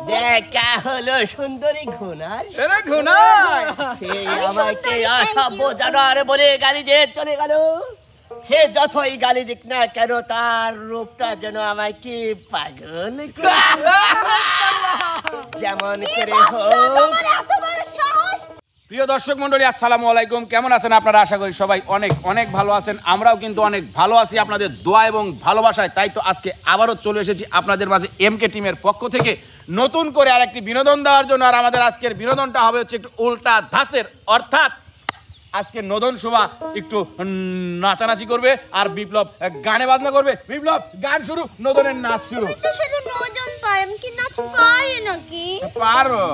দেখা হলো সুন্দরী ঘোনার। সে আমাকে অসভ্য জানোয়ার বলে গালি দিয়ে চলে গেল। সে যতই গালি দিক না কেন তার রূপটা যেন আমাকে পাগল যেমন করে হোক। প্রিয় দর্শক মন্ডলী, আসসালামু আলাইকুম। কেমন আছেন আপনারা? আশা করি সবাই অনেক অনেক ভালো আছেন। আমরাও কিন্তু অনেক ভালো আছি আপনাদের দোয়া এবং ভালোবাসায়। তাই তো আজকে আবারও চলে এসেছি আপনাদের মাঝে এমকে টিমের পক্ষ থেকে নতুন করে আরেকটি বিনোদন দেওয়ার জন্য। আর আমাদের আজকের বিনোদনটা হবে হচ্ছে একটু উল্টা ধাঁচের, অর্থাৎ আজকে নদন শোভা একটু নাচানাচি করবে আর বিপ্লব গানে বাজনা করবে। বিপ্লব গান শুরু, নদনের নাচ শুরু। পারো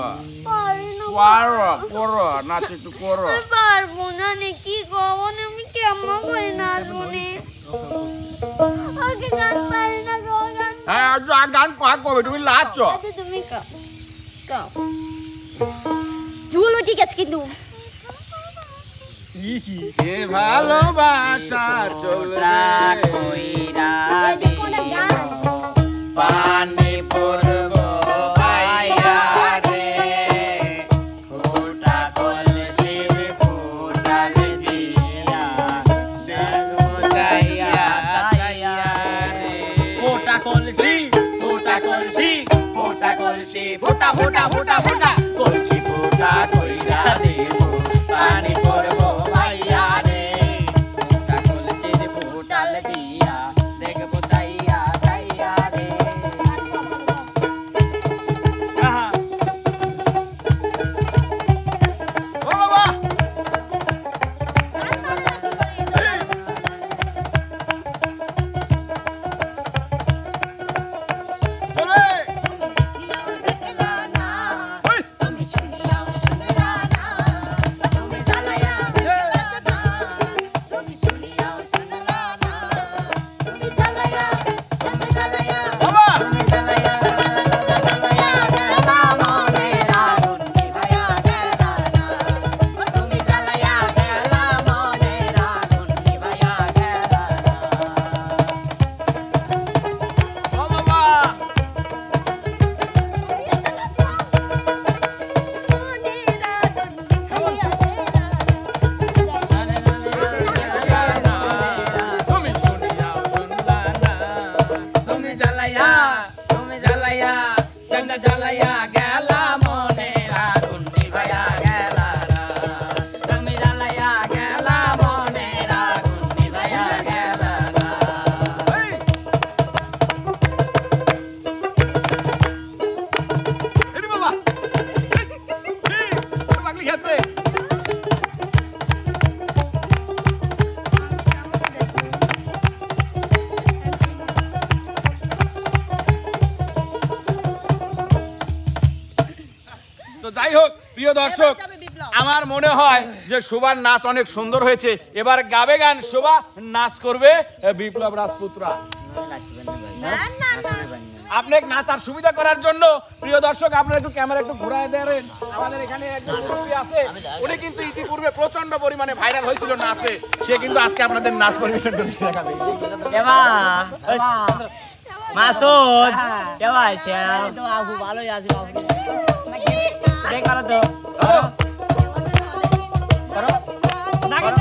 পারো করো, নাচ একটু করো। পারবো না নে, কি করবো না, আমি কেমন করে নাচবো নে। আগে গান পারি না গো, গান। হ্যাঁ গান কাক করবে, তুমি নাচো। আচ্ছা তুমি গাও। ঝুলো ঠিক আছে কিন্তু এ ভালোবাসা চলরা কইরা দিও পানি পড়ব আইয়া রে, ফোটা কলসি ফোটার দিয়া দেখো যাইয়া যাইয়া রে। ফোটা কলসি ফোটা কলসি ফোটা কলসি ফোটা ফোটা ফোটা ফোটা কলসি ফোটা কইরা দেব পানি পড়ব আইয়া রে, ফোটা কলসি ফোটাল দিয়া দেখবো যাইয়া যাইয়া রে। ও বাবা যাই হোক প্রিয় দর্শক, আমার মনে হয় যে শোভার নাচ অনেক সুন্দর হয়েছে। এবার গাবে গান শোভা, নাচ করবে বিপ্লব রাজপুতরা। আপনাকে নাচার সুবিধা করার জন্য প্রিয় দর্শক আপনারা একটু ক্যামেরা একটু ঘুরায় দেন। আমাদের এখানে একজন মুরব্বি আছে, উনি কিন্তু ইতিপূর্বে প্রচন্ড পরিমাণে ভাইরাল হয়েছিল নাচে। সে কিন্তু আজকে আপনাদের নাচ পরিবেশন করেছে। দেখাবে মাসুদ কেমন আছে? তো আপু ভালোই আছে বাবু। দেখো তো করো না কেন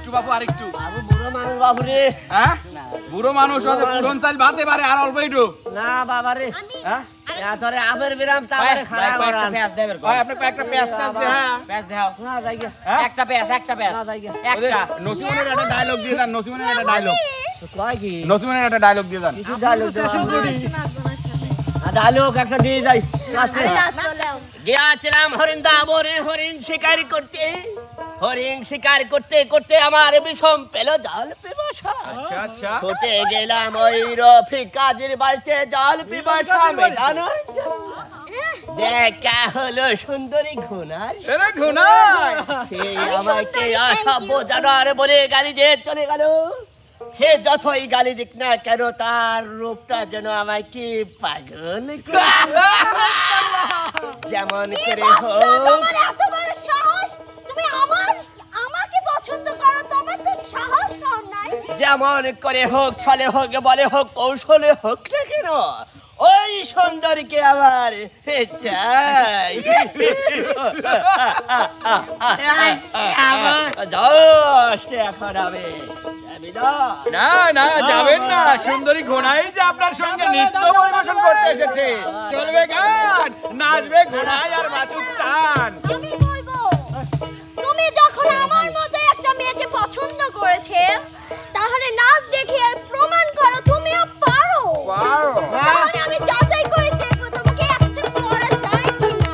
আরেকটু বাবু আরেকটু বাবু বুড়ো মানুষ বাবু রে। হ্যাঁ বুড়ো মানুষ হতে পুরন চাল ভাতে পারে আর অল্প একটু না বাবা রে, হ্যাঁ ধরে আবের বিরাম তারপরে খারাপ করান। ভাই আপনি কয়েকটা পেঁয়াজ টাস দে হ্যাঁ না যাই গে, একটা পেঁয়াজ না যাই গে। একটা নসিমনের একটা ডায়লগ দিয়ে দেন নসিমনের একটা ডায়লগ তো কয় কি নসিমনের একটা ডায়লগ দিয়ে দেন কিছু ডায়লগ নাচবো না সাথে। ডায়লগ একটা দিয়ে যাই লাস্টে। আমি নাচবো না। গিয়েছিলাম হরিণ দাবরে হরিণ শিকার করতে, হরিণ শিকার করতে করতে আমার বিষম পেল জল পিপাসা। আচ্ছা আচ্ছা ছুটে গেলাম ওই রফিক কাজের বাড়িতে জল পিপাসা মেটানোর জন্য। দেখা হলো সুন্দরী ঘোনার, এরে ঘুনাই সে আমাকে অসভ্য জানোয়ার বলে গালি দিয়ে চলে গেল। সে যতই গালি দিক না কেন তার রূপটা যেন আমায় কি পাগল করে। যেমন করে হোক তোমার এত বড় সাহস, তুমি আমাকে পছন্দ করো, তোমার তো সাহস কম নাই। যেমন করে হোক ছলে হোক বলে হোক কৌশলে হোক না কেন ওই সুন্দরীকে আবার চাই। এখন হবে না না যাবেন না সুন্দরী ঘোনাই যে আপনার সঙ্গে নৃত্য পরিবেশন করতে এসেছে চলবে গান নাচবে ঘোনাই আর মাসুদ চান আমি বলবো, তুমি যখন আমার মতো একটা মেয়েকে পছন্দ করেছে, তাহলে নাচ দেখিয়ে প্রমাণ করো তুমিও পারো। ওয়াও তাহলে আমি যাচাই করে দেখবো তোমাকে অ্যাকসেপ্ট করা যায় কিনা।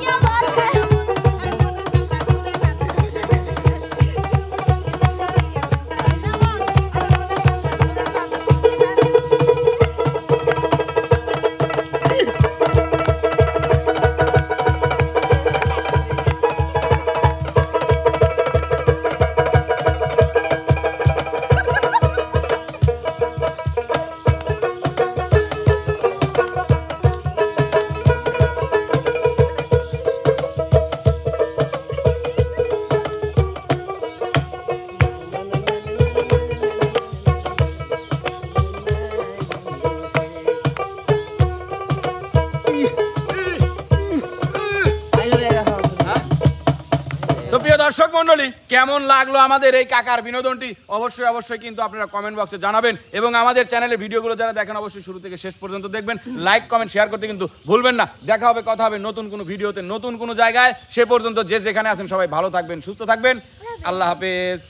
क्या बात है? তো প্রিয় দর্শক মণ্ডলী কেমন লাগলো আমাদের এই কাকার বিনোদনটি অবশ্যই অবশ্যই কিন্তু আপনারা কমেন্ট বক্সে জানাবেন এবং আমাদের চ্যানেলের ভিডিওগুলো যারা দেখেন অবশ্যই শুরু থেকে শেষ পর্যন্ত দেখবেন লাইক কমেন্ট শেয়ার করতে কিন্তু ভুলবেন না দেখা হবে কথা হবে নতুন কোনো ভিডিওতে নতুন কোনো জায়গায় সে পর্যন্ত যে যেখানে আছেন সবাই ভালো থাকবেন সুস্থ থাকবেন আল্লাহ হাফেজ